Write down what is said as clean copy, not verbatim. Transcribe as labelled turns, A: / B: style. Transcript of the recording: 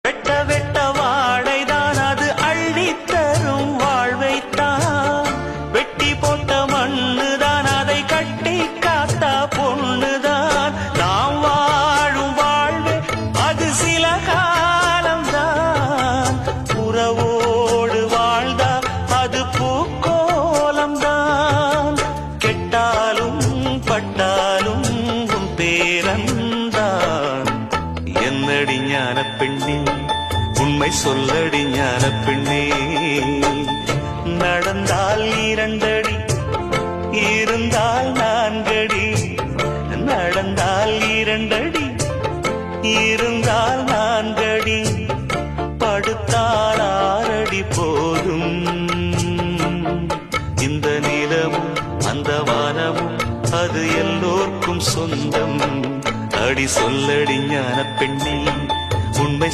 A: வெட்ட வெட்ட வாழைதான் அது அள்ளித்தரும் வாழ்வைத்தான். வெட்டி போட்ட மண்ணுதான் அதை கட்டி காத்தா பொண்ணுதான். நாம் வாழும் வாழ்வே அது சில காலம்தான். உறவோடு வாழ்ந்தா அது பூக்கோலம்தான். கெட்டாலும் பட்டாலும் உன் பேரன்தான். என்னடி ஞான பெண்ணே, உண்மை சொல்லடி ஞான பெண்ணே. நடந்தால் 2 அடி, இருந்தால் 4 அடி. நடந்தால் 2 அடி, இருந்தால் 4 அடி. படுத்தால் 6 அடி போதும். இந்த நிலமும் அந்த வானமும் அது எல்லோர்க்கும் சொந்தம். அடி சொல்லடி ஞான பெண்ணே, உண்மை